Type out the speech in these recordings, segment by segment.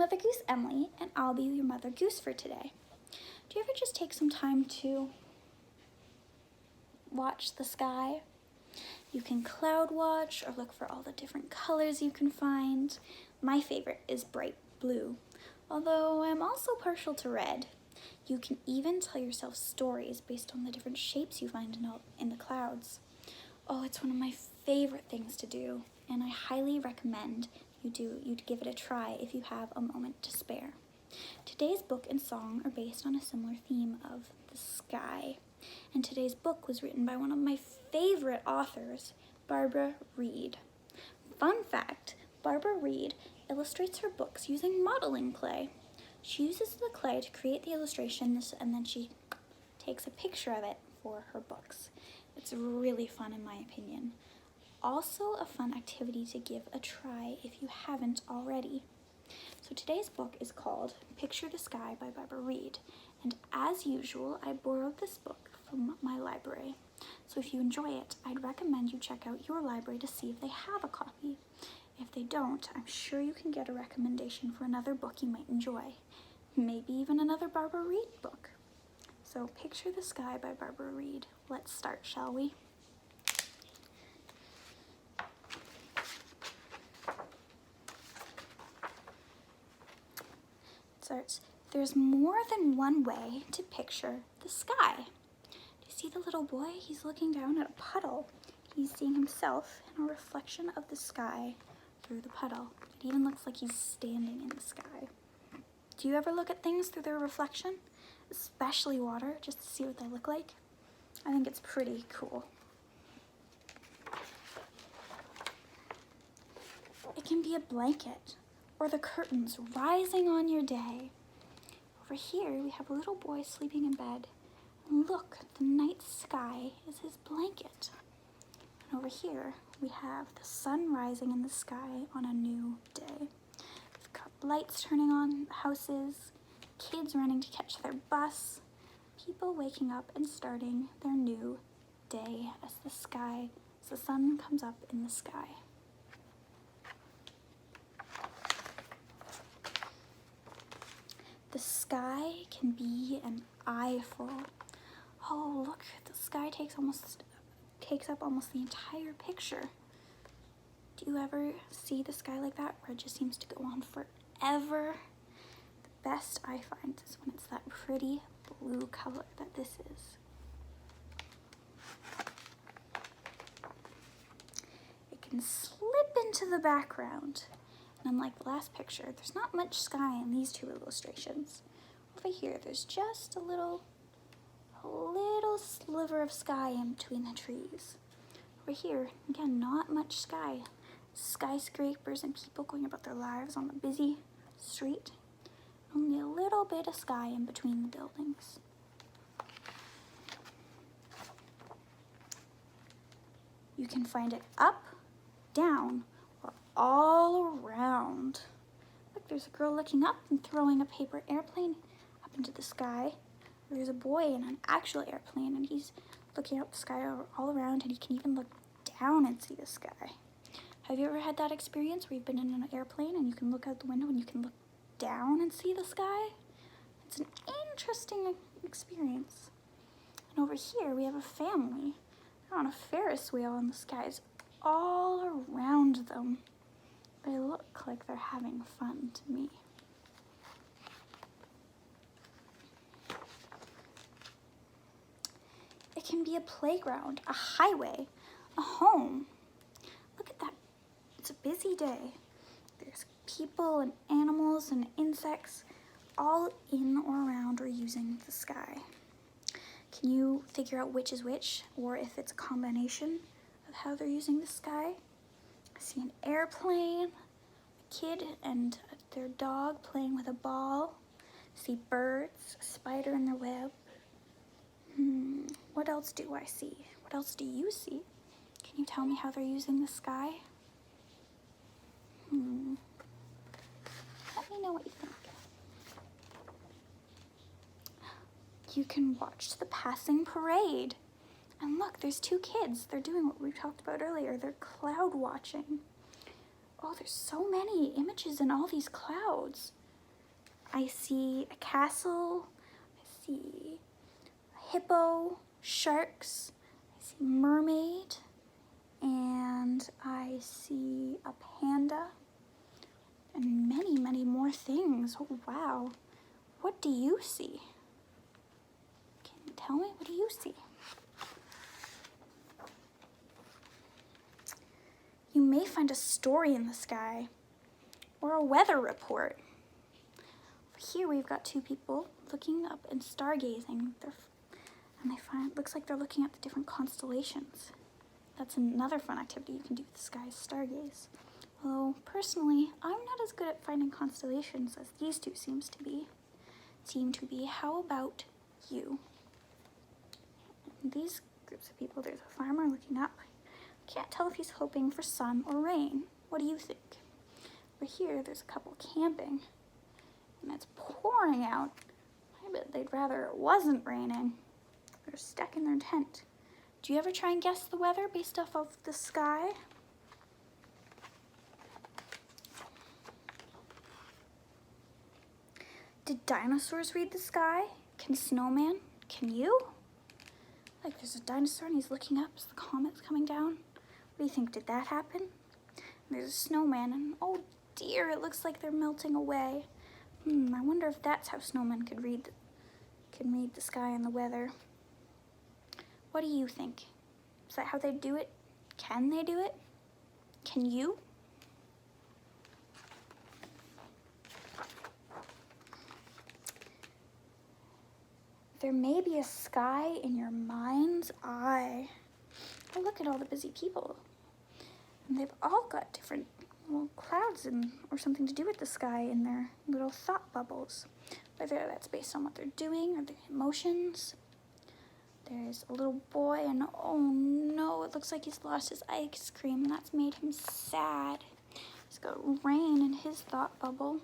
Mother Goose Emily, and I'll be your Mother Goose for today. Do you ever just take some time to watch the sky? You can cloud watch or look for all the different colors you can find. My favorite is bright blue, although I'm also partial to red. You can even tell yourself stories based on the different shapes you find in the clouds. Oh, it's one of my favorite things to do, and I highly recommend you give it a try if you have a moment to spare. Today's book and song are based on a similar theme of the sky, and today's book was written by one of my favorite authors, Barbara Reid. Fun fact, Barbara Reid illustrates her books using modeling clay. She uses the clay to create the illustrations, and then she takes a picture of it for her books. It's really fun in my opinion. Also a fun activity to give a try if you haven't already. So today's book is called Picture the Sky by Barbara Reid, and as usual, I borrowed this book from my library. So if you enjoy it, I'd recommend you check out your library to see if they have a copy. If they don't, I'm sure you can get a recommendation for another book you might enjoy. Maybe even another Barbara Reid book. So Picture the Sky by Barbara Reid. Let's start, shall we? Starts, there's more than one way to picture the sky. Do you see the little boy? He's looking down at a puddle. He's seeing himself in a reflection of the sky through the puddle. It even looks like he's standing in the sky. Do you ever look at things through their reflection? Especially water, just to see what they look like? I think it's pretty cool. It can be a blanket or the curtains rising on your day. Over here, we have a little boy sleeping in bed. And look, the night sky is his blanket. And over here, we have the sun rising in the sky on a new day. We've got lights turning on houses, kids running to catch their bus, people waking up and starting their new day as the sun comes up in the sky. The sky can be an eyeful. Oh, look, the sky takes up almost the entire picture. Do you ever see the sky like that, where it just seems to go on forever? The best I find is when it's that pretty blue color that this is. It can slip into the background. And unlike the last picture, there's not much sky in these two illustrations. Over here, there's just a little sliver of sky in between the trees. Over here, again, not much sky. Skyscrapers and people going about their lives on the busy street. Only a little bit of sky in between the buildings. You can find it up, down, or all around. Look, there's a girl looking up and throwing a paper airplane up into the sky. There's a boy in an actual airplane, and he's looking up the sky all around, and he can even look down and see the sky. Have you ever had that experience where you've been in an airplane and you can look out the window and you can look down and see the sky? It's an interesting experience. And over here we have a family. They're on a Ferris wheel and the sky is all around them. They look like they're having fun to me. It can be a playground, a highway, a home. Look at that. It's a busy day. There's people and animals and insects all in or around or using the sky. Can you figure out which is which, or if it's a combination of how they're using the sky? I see an airplane, a kid and their dog playing with a ball. I see birds, a spider in their web. What else do I see? What else do you see? Can you tell me how they're using the sky? Let me know what you think. You can watch the passing parade. And look, there's two kids. They're doing what we talked about earlier. They're cloud watching. Oh, there's so many images in all these clouds. I see a castle, I see a hippo, sharks, I see mermaid, and I see a panda, and many, many more things. Oh, wow. What do you see? Can you tell me? What do you see? You may find a story in the sky or a weather report. Over here we've got two people looking up and stargazing. And they find, looks like they're looking at the different constellations. That's another fun activity you can do with the sky, stargaze. Although, personally, I'm not as good at finding constellations as these two seem to be. How about you? In these groups of people, there's a farmer looking up. Can't tell if he's hoping for sun or rain. What do you think? Over here, there's a couple camping, and it's pouring out. I bet they'd rather it wasn't raining. They're stuck in their tent. Do you ever try and guess the weather based off of the sky? Did dinosaurs read the sky? Can snowman? Can you? Like there's a dinosaur and he's looking up as the comet's coming down. What do you think? Did that happen? And there's a snowman and oh dear, it looks like they're melting away. I wonder if that's how snowmen can read the sky and the weather. What do you think? Is that how they do it? Can they do it? Can you? There may be a sky in your mind's eye. Oh, look at all the busy people. And they've all got different little clouds or something to do with the sky in their little thought bubbles. Whether that's based on what they're doing or their emotions. There's a little boy and oh no, it looks like he's lost his ice cream and that's made him sad. He's got rain in his thought bubble.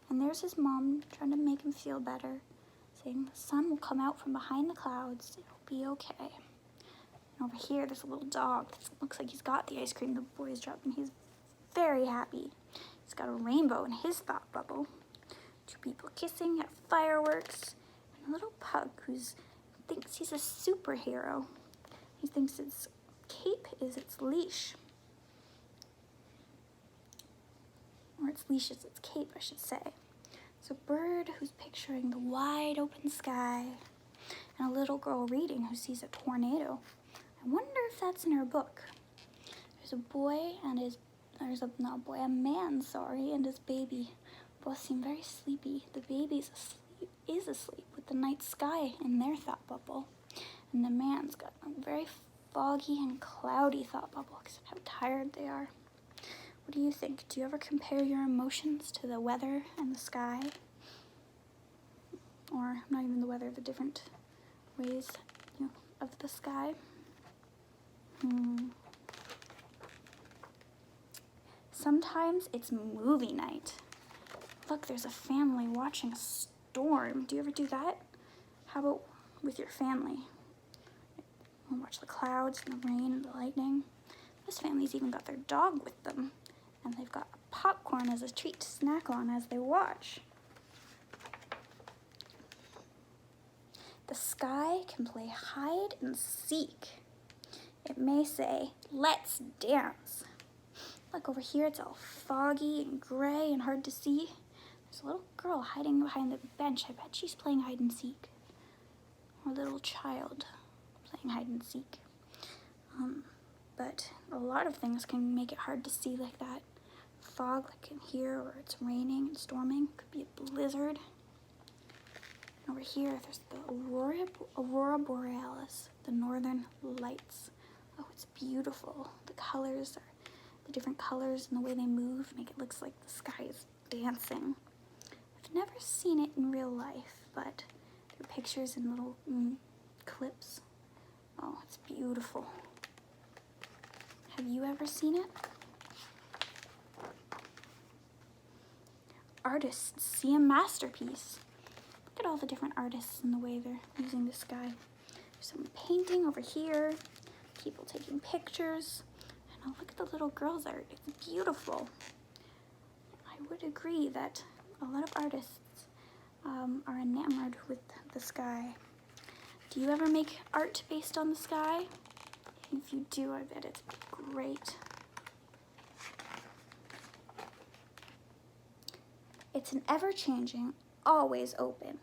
And there's his mom trying to make him feel better, saying the sun will come out from behind the clouds. It'll be okay. And over here, there's a little dog that looks like he's got the ice cream the boy's dropped, and he's very happy. He's got a rainbow in his thought bubble. Two people kissing at fireworks, and a little pug who thinks he's a superhero. He thinks its cape is its leash. Or its leash is its cape, I should say. There's a bird who's picturing the wide open sky, and a little girl reading who sees a tornado. I wonder if that's in her book. There's a boy and a man, and his baby. Both seem very sleepy. The baby is asleep with the night sky in their thought bubble. And the man's got a very foggy and cloudy thought bubble because of how tired they are. What do you think? Do you ever compare your emotions to the weather and the sky? Or not even the weather, the different ways of the sky? Sometimes it's movie night. Look, there's a family watching a storm. Do you ever do that? How about with your family? You watch the clouds and the rain and the lightning. This family's even got their dog with them. And they've got popcorn as a treat to snack on as they watch. The sky can play hide and seek. It may say, let's dance. Look over here, it's all foggy and gray and hard to see. There's a little girl hiding behind the bench. I bet she's playing hide and seek. Or a little child playing hide and seek. But a lot of things can make it hard to see like that. Fog like in here, or it's raining and storming. Could be a blizzard. And over here, there's the Aurora Borealis, the northern lights. Oh, it's beautiful. The different colors and the way they move make it look like the sky is dancing. I've never seen it in real life, but there are pictures and little clips. Oh, it's beautiful. Have you ever seen it? Artists see a masterpiece. Look at all the different artists and the way they're using the sky. There's some painting over here, people taking pictures, and oh, look at the little girl's art. It's beautiful. I would agree that a lot of artists are enamored with the sky. Do you ever make art based on the sky? And if you do, I bet it's great. It's an ever-changing, always open,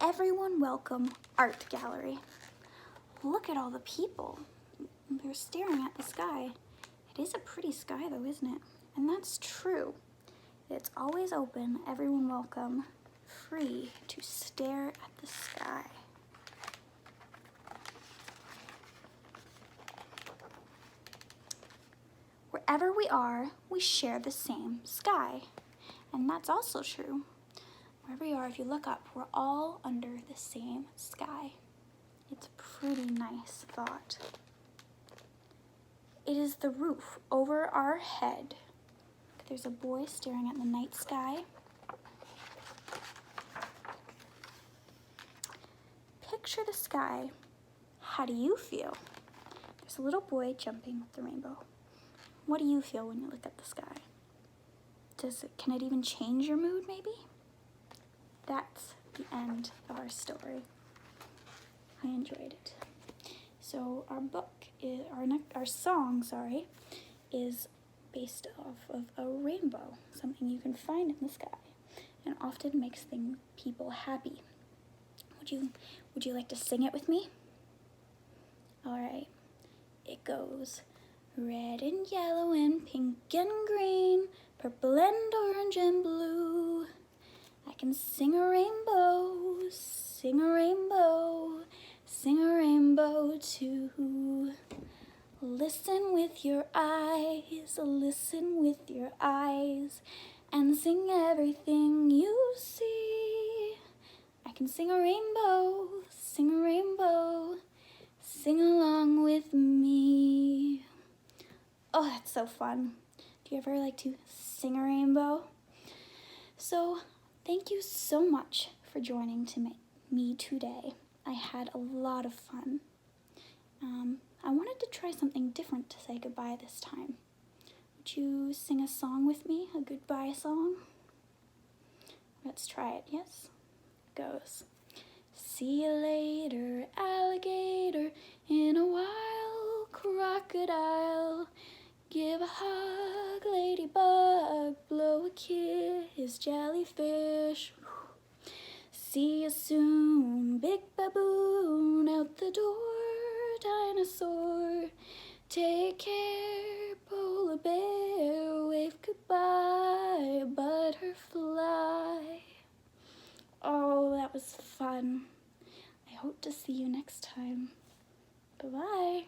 everyone welcome art gallery. Look at all the people. They're staring at the sky. It is a pretty sky though, isn't it? And that's true. It's always open, everyone welcome, free to stare at the sky. Wherever we are, we share the same sky. And that's also true. Wherever we are, if you look up, we're all under the same sky. It's a pretty nice thought. It is the roof over our head. There's a boy staring at the night sky. Picture the sky. How do you feel? There's a little boy jumping with the rainbow. What do you feel when you look at the sky? Can it even change your mood, maybe? That's the end of our story. I enjoyed it. So our song, is based off of a rainbow, something you can find in the sky, and often makes people happy. Would you like to sing it with me? All right. It goes, red and yellow and pink and green, purple and orange and blue. I can sing a rainbow, sing a rainbow, sing a rainbow too. Listen with your eyes, and sing everything you see. I can sing a rainbow, sing along with me. Oh, that's so fun. Do you ever like to sing a rainbow? So, thank you so much for joining me today. I had a lot of fun. I wanted to try something different to say goodbye this time. Would you sing a song with me, a goodbye song? Let's try it, yes? It goes. See you later, alligator, in a wild crocodile. Give a hug, ladybug, blow a kiss, jellyfish. See you soon, big baboon, out the door, dinosaur. Take care, polar bear, wave goodbye, butterfly. Oh, that was fun. I hope to see you next time. Bye-bye.